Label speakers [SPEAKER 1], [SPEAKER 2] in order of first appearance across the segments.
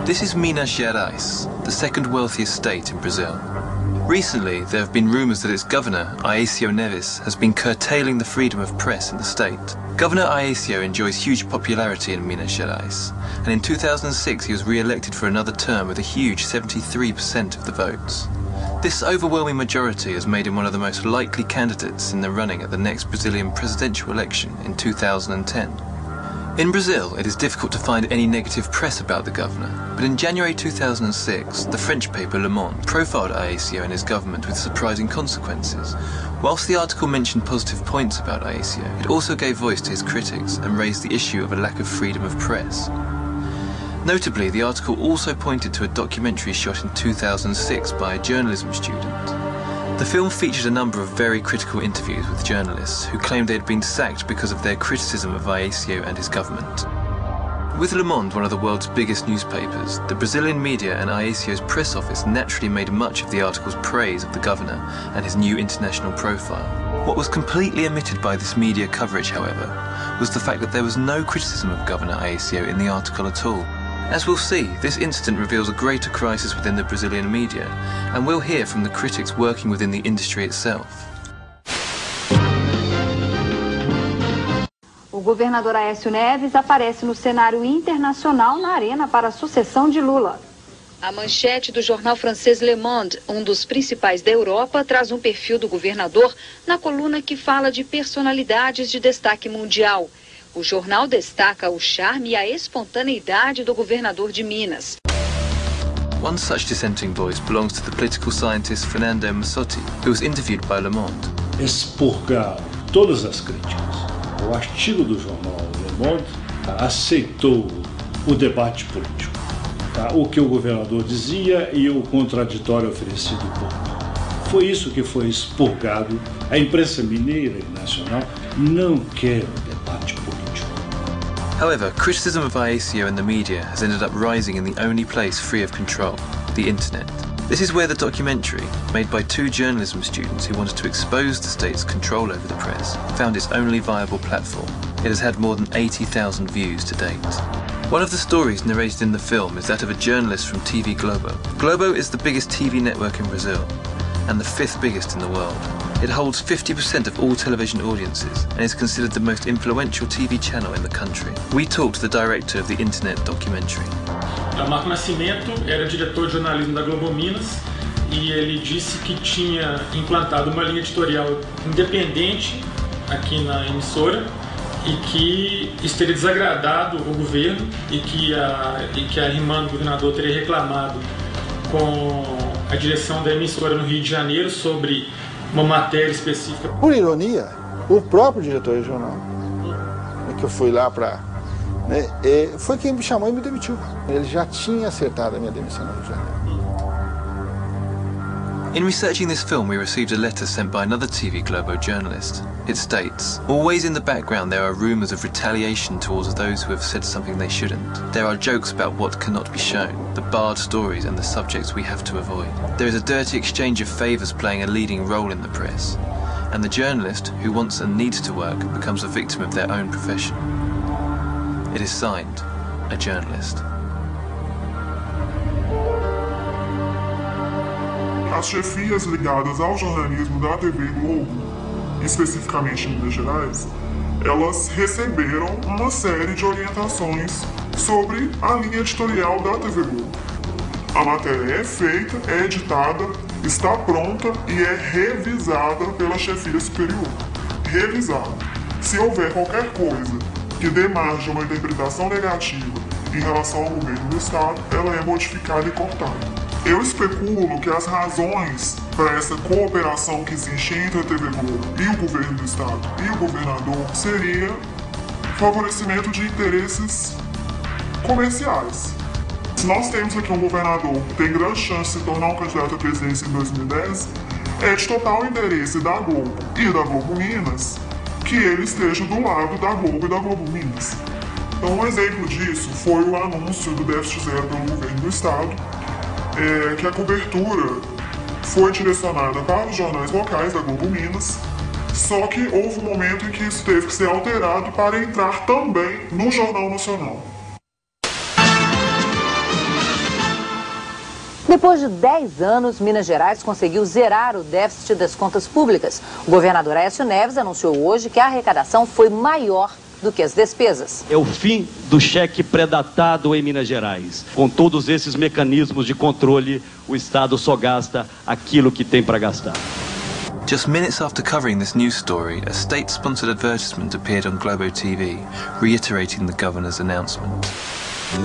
[SPEAKER 1] This is Minas Gerais, the second wealthiest state in Brazil. Recently, there have been rumours that its governor, Aécio Neves, has been curtailing the freedom of press in the state. Governor Aécio enjoys huge popularity in Minas Gerais, and in 2006 he was re-elected for another term with a huge 73% of the votes. This overwhelming majority has made him one of the most likely candidates in the running at the next Brazilian presidential election in 2010. In Brazil, it is difficult to find any negative press about the governor, but in January 2006, the French paper Le Monde profiled Aécio and his government with surprising consequences. Whilst the article mentioned positive points about Aécio, it also gave voice to his critics and raised the issue of a lack of freedom of press. Notably, the article also pointed to a documentary shot in 2006 by a journalism student. The film featured a number of very critical interviews with journalists who claimed they had been sacked because of their criticism of Aécio and his government. With Le Monde, one of the world's biggest newspapers, the Brazilian media and Aécio's press office naturally made much of the article's praise of the governor and his new international profile. What was completely omitted by this media coverage, however, was the fact that there was no criticism of Governor Aécio in the article at all. As we'll see, this incident reveals a greater crisis within the Brazilian media, and we'll hear from the critics working within the industry itself.
[SPEAKER 2] O governador Aécio Neves aparece no cenário internacional na arena para a sucessão de Lula.
[SPEAKER 3] A manchete do jornal francês Le Monde, um dos principais da Europa, traz um perfil do governador na coluna que fala de personalidades de destaque mundial. O jornal destaca o charme e a espontaneidade do governador de Minas.
[SPEAKER 1] One such dissenting voice belongs to the political scientist Fernando Massotti, who was interviewed by Le Monde.
[SPEAKER 4] Expurgar todas as críticas. O artigo do jornal Le Monde aceitou o debate político. O que o governador dizia e o contraditório oferecido por ele. Foi isso que foi expurgado. A imprensa mineira e nacional não quer o debate político.
[SPEAKER 1] However, criticism of Aécio and the media has ended up rising in the only place free of control, the internet. This is where the documentary, made by two journalism students who wanted to expose the state's control over the press, found its only viable platform. It has had more than 80,000 views to date. One of the stories narrated in the film is that of a journalist from TV Globo. Globo is the biggest TV network in Brazil, and the 5th biggest in the world. It holds 50% of all television audiences and is considered the most influential TV channel in the country. We talked to the director of the internet documentary.
[SPEAKER 5] Marco Nascimento era diretor de jornalismo da Globo Minas e ele disse que tinha implantado uma linha editorial independente aqui na emissora e que isso teria desagradado o governo e que a irmã do governador teria reclamado com a direção da emissora no Rio de Janeiro sobre uma matéria específica.
[SPEAKER 6] Por ironia, o próprio diretor regional, que eu fui lá para... foi quem me chamou e me demitiu. Ele já tinha acertado a minha demissão no Rio de Janeiro.
[SPEAKER 1] In researching this film, we received a letter sent by another TV Globo journalist. It states, "Always in the background there are rumours of retaliation towards those who have said something they shouldn't. There are jokes about what cannot be shown, the barred stories and the subjects we have to avoid. There is a dirty exchange of favours playing a leading role in the press, and the journalist who wants and needs to work becomes a victim of their own profession." It is signed, a journalist.
[SPEAKER 7] As chefias ligadas ao jornalismo da TV Globo, especificamente em Minas Gerais, elas receberam uma série de orientações sobre a linha editorial da TV Globo. A matéria é feita, é editada, está pronta e é revisada pela chefia superior. Revisada. Se houver qualquer coisa que dê margem a uma interpretação negativa em relação ao governo do Estado, ela é modificada e cortada. Eu especulo que as razões para essa cooperação que existe entre a TV Globo e o governo do Estado e o governador seria favorecimento de interesses comerciais. Se nós temos aqui um governador que tem grande chance de se tornar um candidato à presidência em 2010, é de total interesse da Globo e da Globo Minas que ele esteja do lado da Globo e da Globo Minas. Então, um exemplo disso foi o anúncio do déficit zero pelo governo do Estado, que a cobertura foi direcionada para os jornais locais da Globo Minas, só que houve um momento em que isso teve que ser alterado para entrar também no Jornal Nacional.
[SPEAKER 8] Depois de 10 anos, Minas Gerais conseguiu zerar o déficit das contas públicas. O governador Aécio Neves anunciou hoje que a arrecadação foi maior do que as despesas.
[SPEAKER 9] É o fim do cheque pré-datado em Minas Gerais. Com todos esses mecanismos de controle, o Estado só gasta aquilo que tem para gastar.
[SPEAKER 1] Just minutes after covering this news story, a state-sponsored advertisement appeared on Globo TV, reiterating the governor's announcement.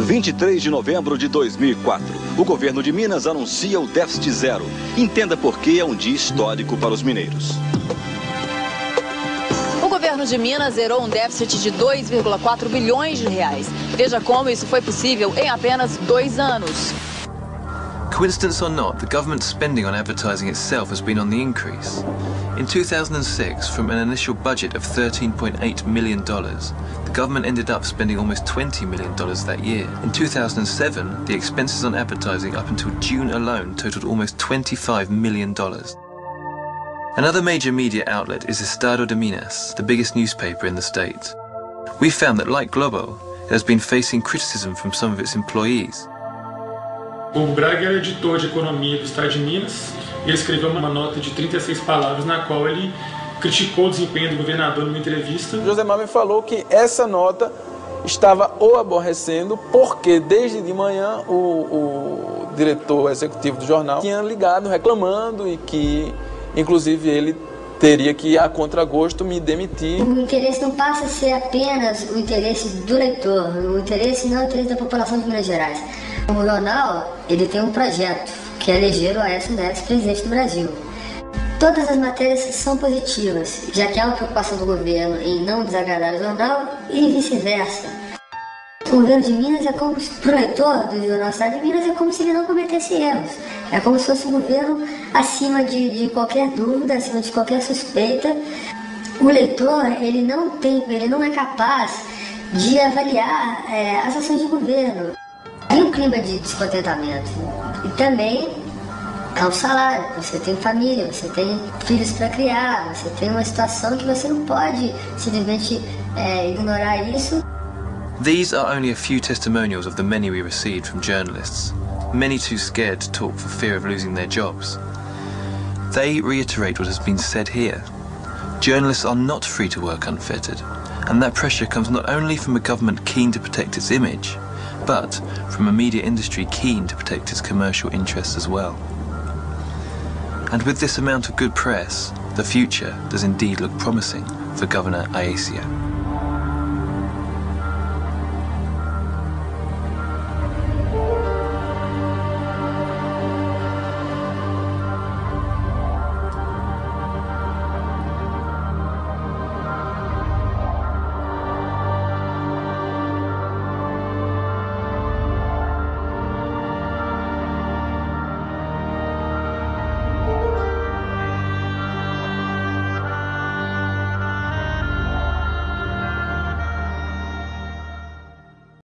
[SPEAKER 10] 23 de novembro de 2004, o governo de Minas anuncia o déficit zero. Entenda por que é um dia histórico para os mineiros.
[SPEAKER 11] O governo de Minas zerou um déficit de 2,4 bilhões de reais. Veja como isso foi possível em apenas 2 anos.
[SPEAKER 1] Coincidence or not, the government's spending on advertising itself has been on the increase. In 2006, from an initial budget of $13.8 million, the government ended up spending almost $20 million that year. In 2007, the expenses on advertising up until June alone totaled almost $25 million. Another major media outlet is Estado de Minas, the biggest newspaper in the state. We found that, like Globo, it has been facing criticism from some of its employees.
[SPEAKER 5] O Braga era editor de economia do Estado de Minas e ele escreveu uma nota de 36 palavras na qual ele criticou o desempenho do governador numa entrevista.
[SPEAKER 12] Josemar me falou que essa nota estava o aborrecendo porque desde de manhã o diretor executivo do jornal tinha ligado reclamando e que inclusive ele teria que, a contragosto, me demitir.
[SPEAKER 13] O interesse não passa a ser apenas o interesse do leitor, o interesse não é o interesse da população de Minas Gerais. O jornal, ele tem um projeto, que é eleger o Aécio Neves presidente do Brasil. Todas as matérias são positivas, já que há uma preocupação do governo em não desagradar o jornal e vice-versa. O governo de Minas é como, para o leitor do Jornal Estado de Minas, é como se ele não cometesse erros. É como se fosse um governo acima de qualquer dúvida, acima de qualquer suspeita. O leitor, ele não é capaz de avaliar as ações de governo. Tem um clima de descontentamento. E também há um salário, você tem família, você tem filhos para criar, você tem uma situação que você não pode simplesmente ignorar isso.
[SPEAKER 1] These are only a few testimonials of the many we received from journalists, many too scared to talk for fear of losing their jobs. They reiterate what has been said here. Journalists are not free to work unfettered, and that pressure comes not only from a government keen to protect its image, but from a media industry keen to protect its commercial interests as well. And with this amount of good press, the future does indeed look promising for Governor Aécio.